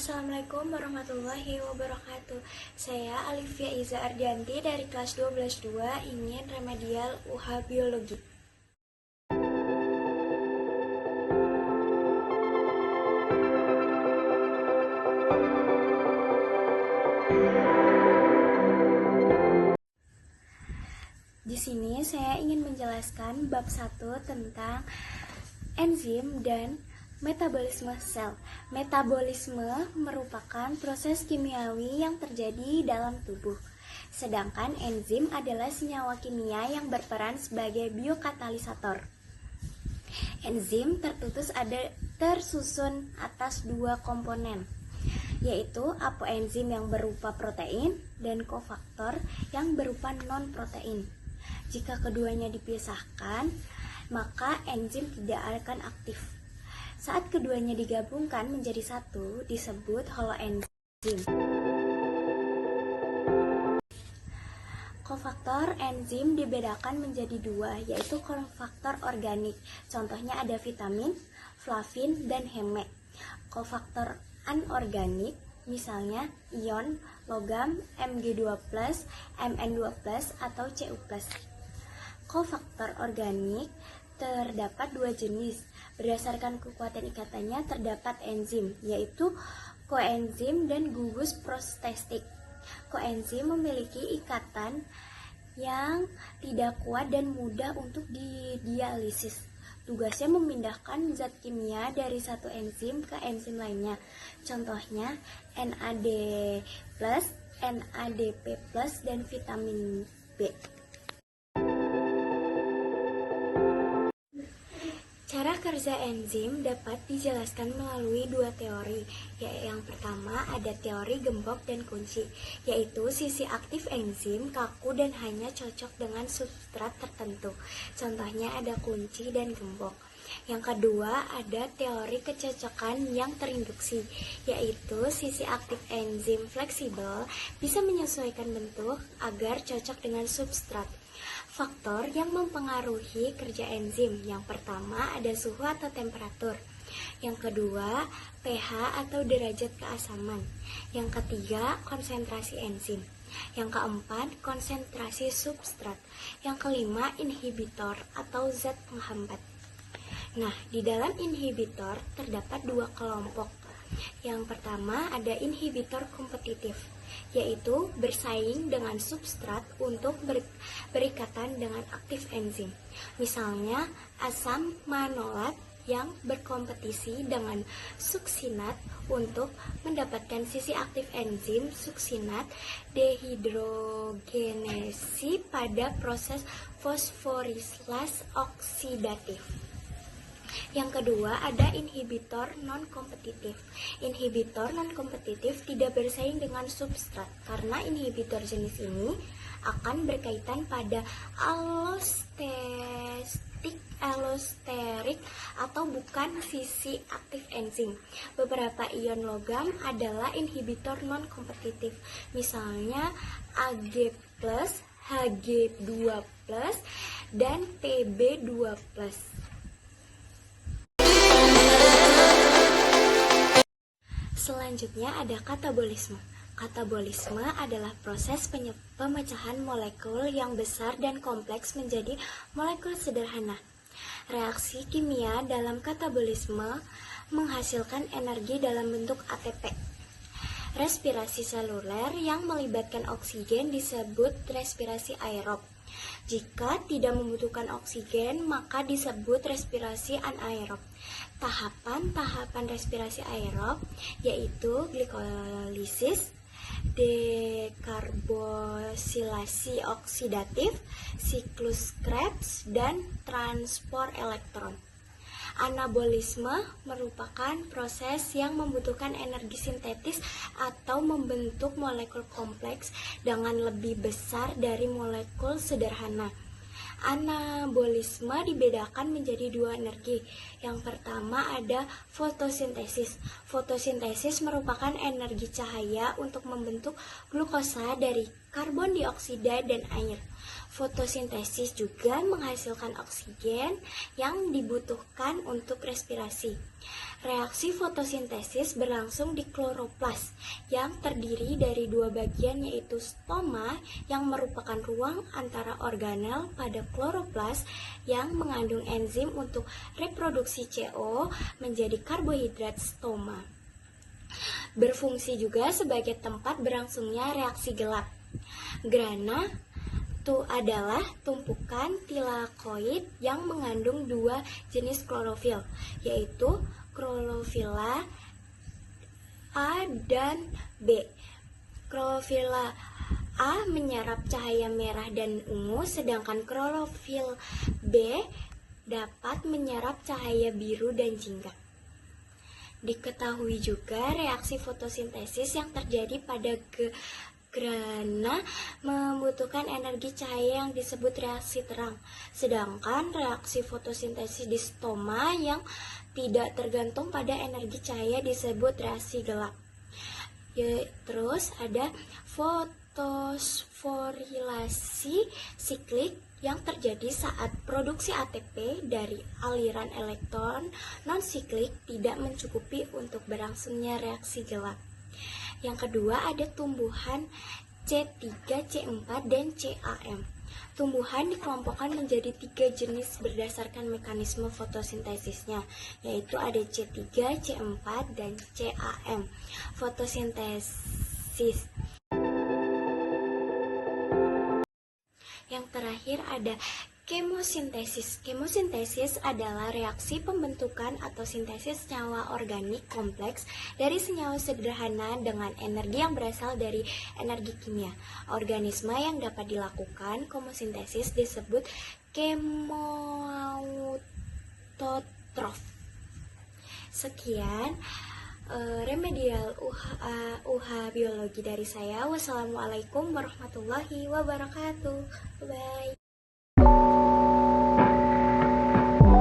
Assalamualaikum warahmatullahi wabarakatuh. Saya Alifia Iza Ardianti dari kelas 12-2 ingin remedial UH Biologi. Di sini saya ingin menjelaskan bab 1 tentang enzim dan metabolisme sel. Metabolisme merupakan proses kimiawi yang terjadi dalam tubuh. Sedangkan enzim adalah senyawa kimia yang berperan sebagai biokatalisator. Enzim tersusun atas dua komponen, yaitu apoenzim yang berupa protein dan kofaktor yang berupa non-protein. Jika keduanya dipisahkan, maka enzim tidak akan aktif. Saat keduanya digabungkan menjadi satu, disebut holoenzim. Kofaktor enzim dibedakan menjadi dua, yaitu kofaktor organik. Contohnya ada vitamin, flavin, dan heme. Kofaktor anorganik, misalnya ion, logam, Mg2+, Mn2+, atau Cu+. Kofaktor organik terdapat dua jenis. Berdasarkan kekuatan ikatannya terdapat enzim, yaitu koenzim dan gugus protestik. Koenzim memiliki ikatan yang tidak kuat dan mudah untuk didialisis. Tugasnya memindahkan zat kimia dari satu enzim ke enzim lainnya. Contohnya NAD+, NADP+, dan vitamin B. Cara kerja enzim dapat dijelaskan melalui dua teori. Yang pertama ada teori gembok dan kunci, yaitu sisi aktif enzim kaku dan hanya cocok dengan substrat tertentu. Contohnya ada kunci dan gembok. Yang kedua ada teori kecocokan yang terinduksi, yaitu sisi aktif enzim fleksibel bisa menyesuaikan bentuk agar cocok dengan substrat. Faktor yang mempengaruhi kerja enzim, yang pertama ada suhu atau temperatur, yang kedua pH atau derajat keasaman, yang ketiga konsentrasi enzim, yang keempat konsentrasi substrat, yang kelima inhibitor atau zat penghambat. Nah, di dalam inhibitor terdapat dua kelompok. Yang pertama ada inhibitor kompetitif, yaitu bersaing dengan substrat untuk berikatan dengan aktif enzim. Misalnya asam manolat yang berkompetisi dengan suksinat untuk mendapatkan sisi aktif enzim suksinat dehidrogenesi pada proses fosforilas oksidatif. Yang kedua ada inhibitor non-kompetitif. Inhibitor non-kompetitif tidak bersaing dengan substrat karena inhibitor jenis ini akan berkaitan pada allosterik atau bukan sisi aktif enzim. Beberapa ion logam adalah inhibitor non-kompetitif, misalnya Ag+, Hg2+, dan Pb2+. Selanjutnya ada katabolisme. Katabolisme adalah proses pemecahan molekul yang besar dan kompleks menjadi molekul sederhana. Reaksi kimia dalam katabolisme menghasilkan energi dalam bentuk ATP. Respirasi seluler yang melibatkan oksigen disebut respirasi aerob. Jika tidak membutuhkan oksigen, maka disebut respirasi anaerob. Tahapan-tahapan respirasi aerob yaitu glikolisis, dekarbosilasi oksidatif, siklus Krebs, dan transport elektron. Anabolisme merupakan proses yang membutuhkan energi sintetis atau membentuk molekul kompleks dengan lebih besar dari molekul sederhana. Anabolisme dibedakan menjadi dua energi. Yang pertama ada fotosintesis. Fotosintesis merupakan energi cahaya untuk membentuk glukosa dari karbon dioksida dan air. Fotosintesis juga menghasilkan oksigen yang dibutuhkan untuk respirasi. Reaksi fotosintesis berlangsung di kloroplas yang terdiri dari dua bagian, yaitu stoma yang merupakan ruang antara organel pada kloroplas yang mengandung enzim untuk reproduksi CO menjadi karbohidrat stoma. Berfungsi juga sebagai tempat berlangsungnya reaksi gelap. Grana itu adalah tumpukan tilakoid yang mengandung dua jenis klorofil, yaitu klorofila A dan B. Klorofila A menyerap cahaya merah dan ungu, sedangkan klorofil B dapat menyerap cahaya biru dan jingga. Diketahui juga reaksi fotosintesis yang terjadi pada grana membutuhkan energi cahaya yang disebut reaksi terang, sedangkan reaksi fotosintesis di stoma yang tidak tergantung pada energi cahaya disebut reaksi gelap. Terus ada fotosforilasi siklik yang terjadi saat produksi ATP dari aliran elektron non-siklik tidak mencukupi untuk berlangsungnya reaksi gelap. Yang kedua ada tumbuhan C3, C4, dan CAM. Tumbuhan dikelompokkan menjadi 3 jenis berdasarkan mekanisme fotosintesisnya, yaitu ada C3, C4, dan CAM. Fotosintesis. Yang terakhir ada kemosintesis. Kemosintesis adalah reaksi pembentukan atau sintesis senyawa organik kompleks dari senyawa sederhana dengan energi yang berasal dari energi kimia. Organisme yang dapat dilakukan kemosintesis disebut kemoautotrof. Sekian remedial UH biologi dari saya. Wassalamualaikum warahmatullahi wabarakatuh. Bye.